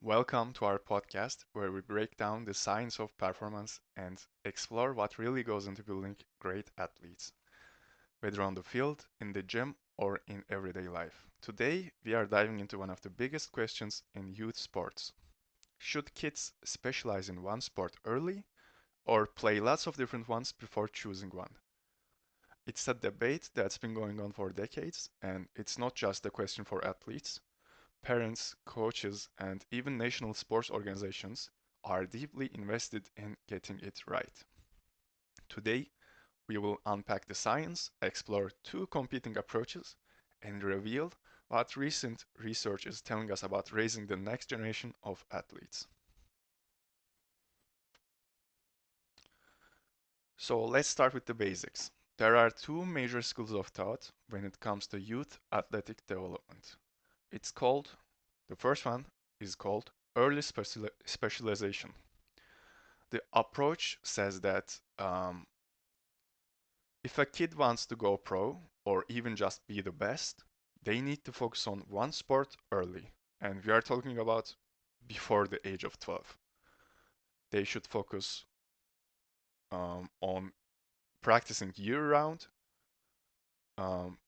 Welcome to our podcast where we break down the science of performance and explore what really goes into building great athletes, whether on the field, in the gym, or in everyday life. Today, we are diving into one of the biggest questions in youth sports. Should kids specialize in one sport early or play lots of different ones before choosing one? It's a debate that's been going on for decades, and it's not just a question for athletes. Parents, coaches, and even national sports organizations are deeply invested in getting it right. Today, we will unpack the science, explore two competing approaches, and reveal what recent research is telling us about raising the next generation of athletes. So let's start with the basics. There are two major schools of thought when it comes to youth athletic development. It's called, the first one is called early specialization. The approach says that if a kid wants to go pro or even just be the best, they need to focus on one sport early. And we are talking about before the age of 12. They should focus on practicing year round. Um,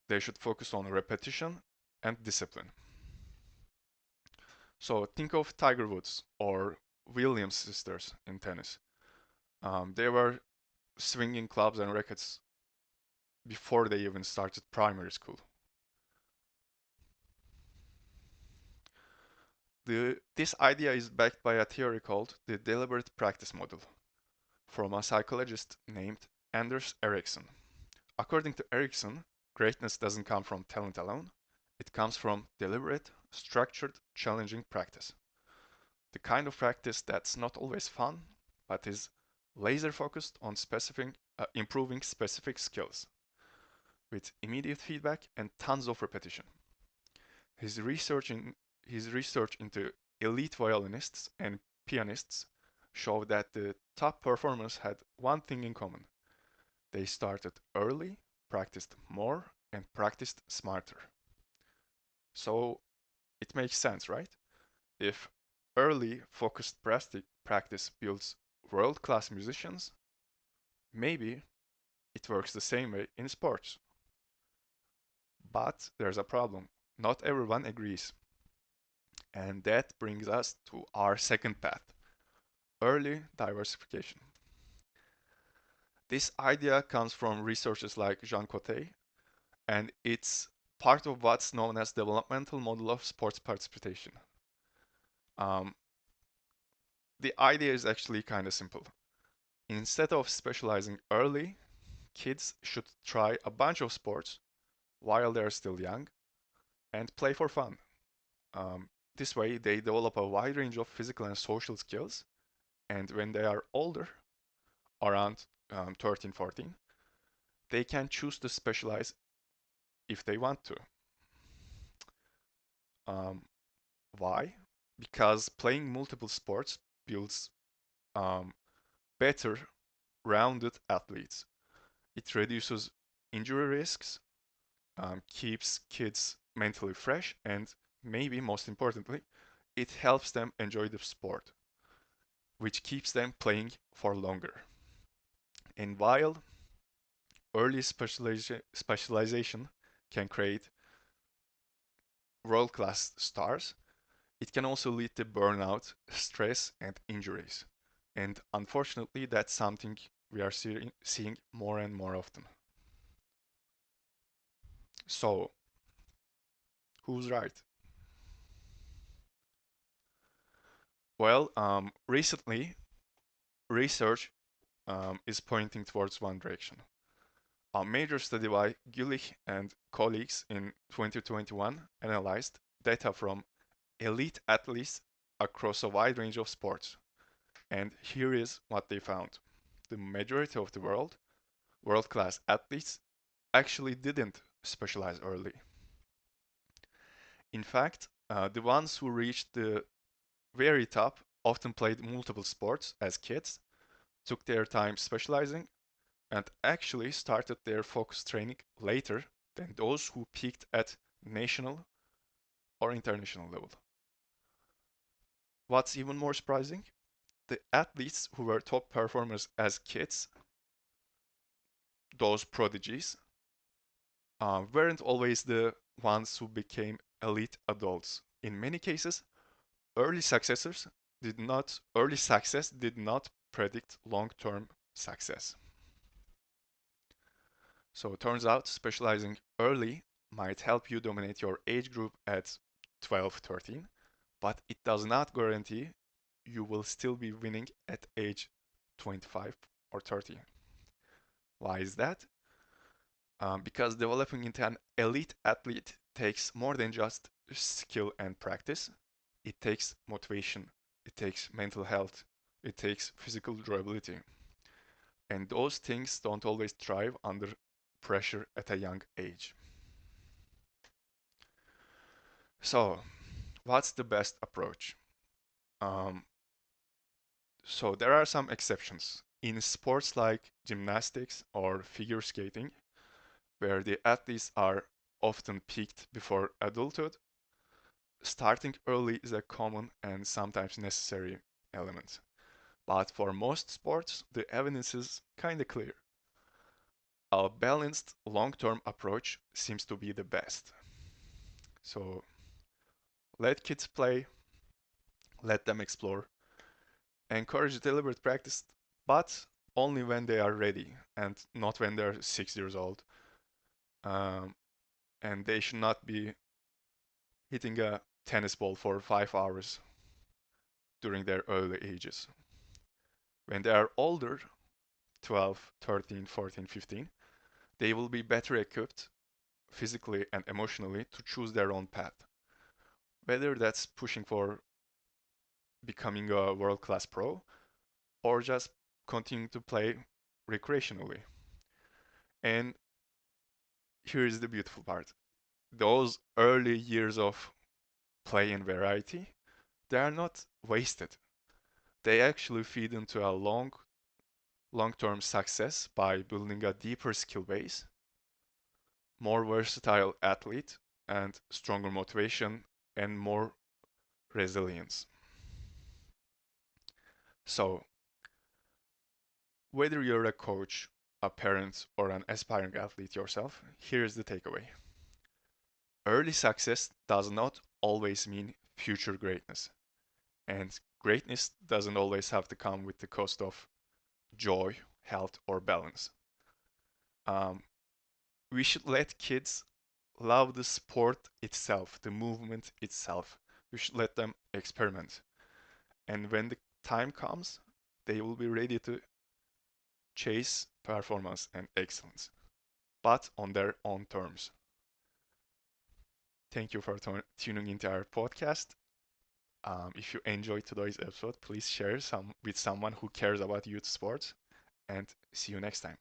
they should focus on repetition and discipline. So think of Tiger Woods or Williams sisters in tennis. They were swinging clubs and rackets before they even started primary school. This idea is backed by a theory called the deliberate practice model from a psychologist named Anders Ericsson. According to Ericsson, greatness doesn't come from talent alone, it comes from deliberate, structured, challenging practice. The kind of practice that's not always fun, but is laser focused on improving specific skills with immediate feedback and tons of repetition. His research in his research into elite violinists and pianists showed that the top performers had one thing in common. They started early, practiced more, and practiced smarter. So it makes sense, right? If early focused practice builds world-class musicians, maybe it works the same way in sports. But there's a problem. Not everyone agrees. And that brings us to our second path, early diversification. This idea comes from researchers like Jean Coté, and it's part of what's known as developmental model of sports participation. Um, the idea is actually kind of simple. Instead of specializing early, kids should try a bunch of sports while they're still young and play for fun. This way, they develop a wide range of physical and social skills, and when they are older, around 13, 14, they can choose to specialize if they want to. Um, why? Because playing multiple sports builds um, better, rounded athletes. It reduces injury risks, keeps kids mentally fresh, and maybe most importantly, it helps them enjoy the sport, which keeps them playing for longer. And while early specialization can create world class stars, it can also lead to burnout, stress, and injuries. And unfortunately, that's something we are seeing more and more often. So, who's right? Well, recently, research is pointing towards one direction. A major study by Gillich and colleagues in 2021 analyzed data from elite athletes across a wide range of sports. And here is what they found. The majority of the world class athletes, actually didn't specialize early. In fact, the ones who reached the very top often played multiple sports as kids, took their time specializing, and actually started their focus training later than those who peaked at national or international level. What's even more surprising, the athletes who were top performers as kids, those prodigies, weren't always the ones who became elite adults. In many cases, early success did not predict long-term success. So it turns out specializing early might help you dominate your age group at 12, 13, but it does not guarantee you will still be winning at age 25 or 30. Why is that? Because developing into an elite athlete takes more than just skill and practice. It takes motivation, it takes mental health, it takes physical durability. And those things don't always thrive under pressure at a young age. So, what's the best approach? Um, so, there are some exceptions. In sports like gymnastics or figure skating, where the athletes are often peaked before adulthood, starting early is a common and sometimes necessary element. But for most sports, the evidence is kinda clear. A balanced long-term approach seems to be the best. So let kids play, let them explore, encourage deliberate practice, but only when they are ready and not when they're 6 years old. Um, and they should not be hitting a tennis ball for 5 hours during their early ages. When they are older, 12, 13, 14, 15, they will be better equipped physically and emotionally to choose their own path. Whether that's pushing for becoming a world class pro or just continuing to play recreationally. And here's the beautiful part, those early years of play and variety, they are not wasted. They actually feed into a long-term success by building a deeper skill base, more versatile athlete, and stronger motivation and more resilience. So, whether you're a coach, a parent, or an aspiring athlete yourself, here's the takeaway. Early success does not always mean future greatness, and greatness doesn't always have to come with the cost of joy, health, or balance. Um, we should let kids love the sport itself, the movement itself. We should let them experiment. And when the time comes, they will be ready to chase performance and excellence, but on their own terms. Thank you for tuning into our podcast. If you enjoyed today's episode, please share some with someone who cares about youth sports, and see you next time.